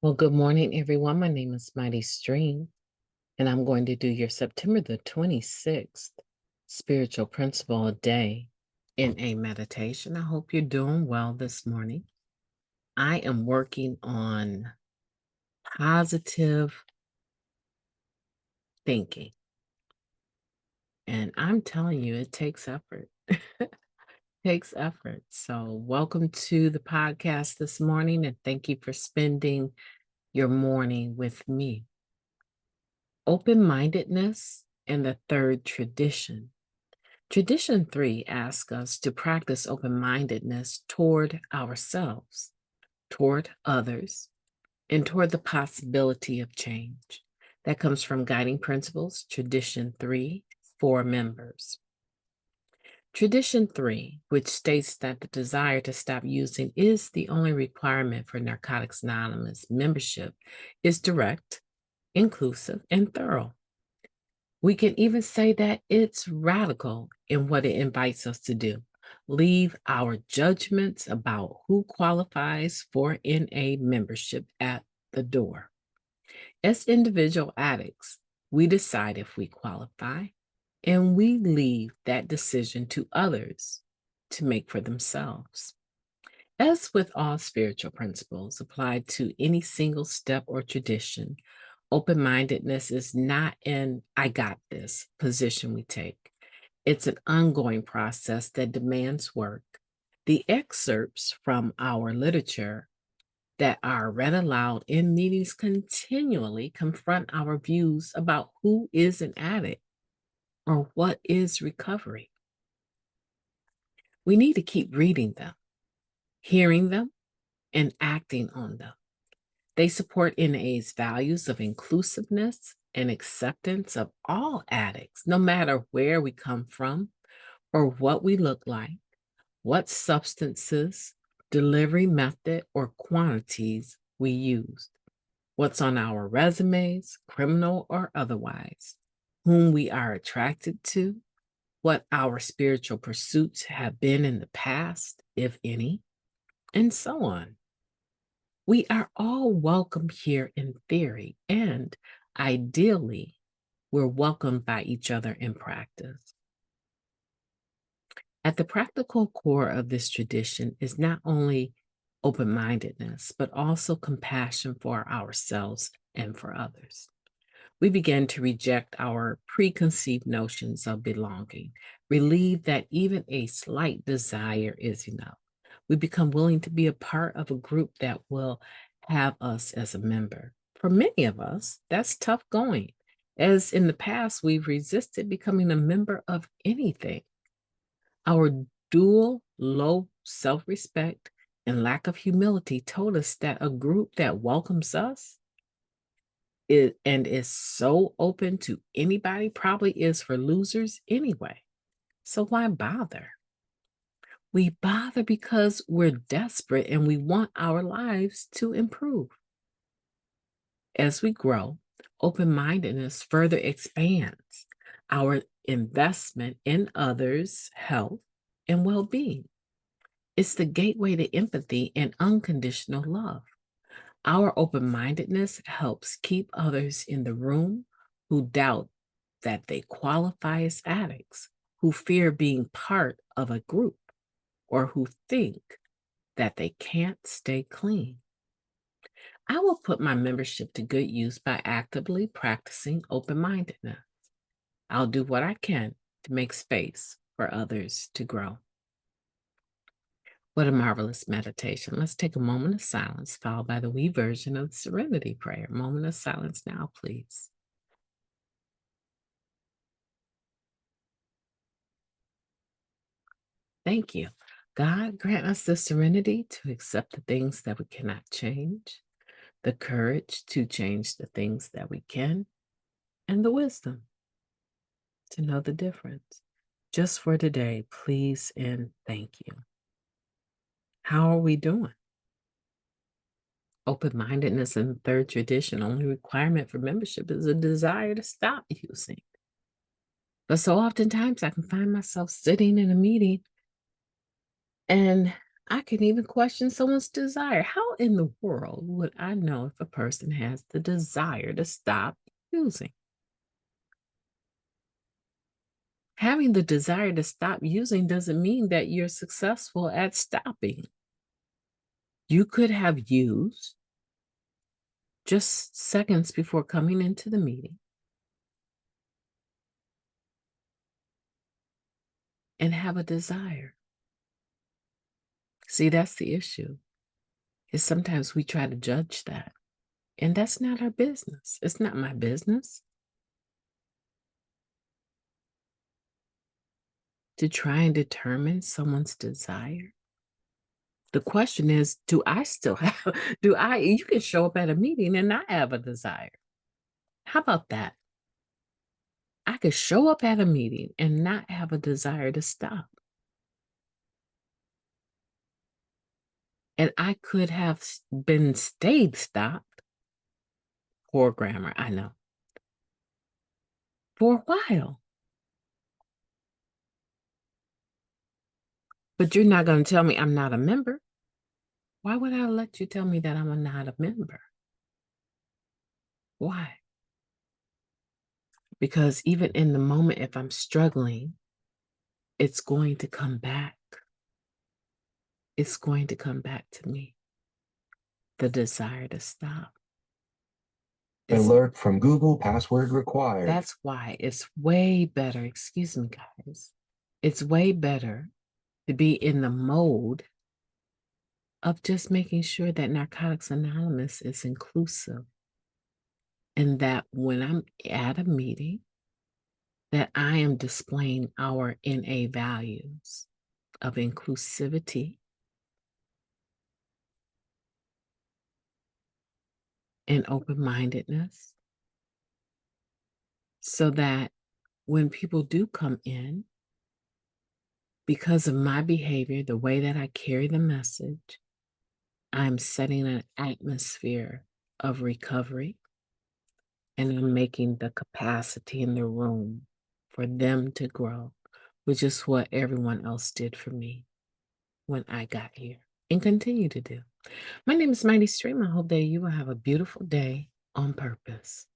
Well, good morning, everyone. My name is MightyStream, and I'm going to do your September the 26th spiritual principle a day in a meditation. I hope you're doing well this morning. I am working on positive thinking, and I'm telling you, it takes effort. Takes effort. So, welcome to the podcast this morning, and thank you for spending your morning with me. Open-mindedness and the third tradition. Tradition 3 asks us to practice open-mindedness toward ourselves, toward others, and toward the possibility of change. That comes from Guiding Principles, Tradition 3, 4 members. Tradition 3, which states that the desire to stop using is the only requirement for Narcotics Anonymous membership, is direct, inclusive, and thorough. We can even say that it's radical in what it invites us to do. Leave our judgments about who qualifies for NA membership at the door. As individual addicts, we decide if we qualify, and we leave that decision to others to make for themselves. As with all spiritual principles applied to any single step or tradition, open-mindedness is not an I got this position we take. It's an ongoing process that demands work. The excerpts from our literature that are read aloud in meetings continually confront our views about who is an addict or what is recovery. We need to keep reading them, hearing them, and acting on them. They support NA's values of inclusiveness and acceptance of all addicts, no matter where we come from or what we look like, what substances, delivery method, or quantities we used, what's on our resumes, criminal or otherwise, whom we are attracted to, what our spiritual pursuits have been in the past, if any, and so on. We are all welcome here in theory, and ideally, we're welcomed by each other in practice. At the practical core of this tradition is not only open-mindedness, but also compassion for ourselves and for others. We begin to reject our preconceived notions of belonging, relieve that even a slight desire is enough. We become willing to be a part of a group that will have us as a member. For many of us, that's tough going, as in the past, we've resisted becoming a member of anything. Our dual low self respect and lack of humility told us that a group that welcomes us and is so open to anybody probably is for losers anyway. So why bother? We bother because we're desperate and we want our lives to improve. As we grow, open-mindedness further expands our investment in others' health and well-being. It's the gateway to empathy and unconditional love. Our open-mindedness helps keep others in the room who doubt that they qualify as addicts, who fear being part of a group, or who think that they can't stay clean. I will put my membership to good use by actively practicing open-mindedness. I'll do what I can to make space for others to grow. What a marvelous meditation. Let's take a moment of silence, followed by the wee version of the Serenity Prayer. Moment of silence now, please. Thank you. God, grant us the serenity to accept the things that we cannot change, the courage to change the things that we can, and the wisdom to know the difference. Just for today, please and thank you. How are we doing? Open-mindedness in the third tradition, only requirement for membership is a desire to stop using. But so oftentimes I can find myself sitting in a meeting and I can even question someone's desire. How in the world would I know if a person has the desire to stop using? Having the desire to stop using doesn't mean that you're successful at stopping. You could have used just seconds before coming into the meeting and have a desire. See, that's the issue. Is sometimes we try to judge that, and that's not our business. It's not my business to try and determine someone's desire. The question is, do I still have, you can show up at a meeting and not have a desire. How about that? I could show up at a meeting and not have a desire to stop. And I could have stayed stopped. Poor grammar, I know. For a while. But you're not going to tell me I'm not a member. Why would I let you tell me that I'm not a member? Why? Because even in the moment, if I'm struggling, it's going to come back. It's going to come back to me. The desire to stop. Alert from Google, password required. That's why it's way better, excuse me, guys. It's way better to be in the mode of just making sure that Narcotics Anonymous is inclusive. And that when I'm at a meeting, that I am displaying our NA values of inclusivity and open-mindedness, so that when people do come in, because of my behavior, the way that I carry the message, I'm setting an atmosphere of recovery, and I'm making the capacity in the room for them to grow, which is what everyone else did for me when I got here and continue to do. My name is Mighty Stream. I hope that you will have a beautiful day on purpose.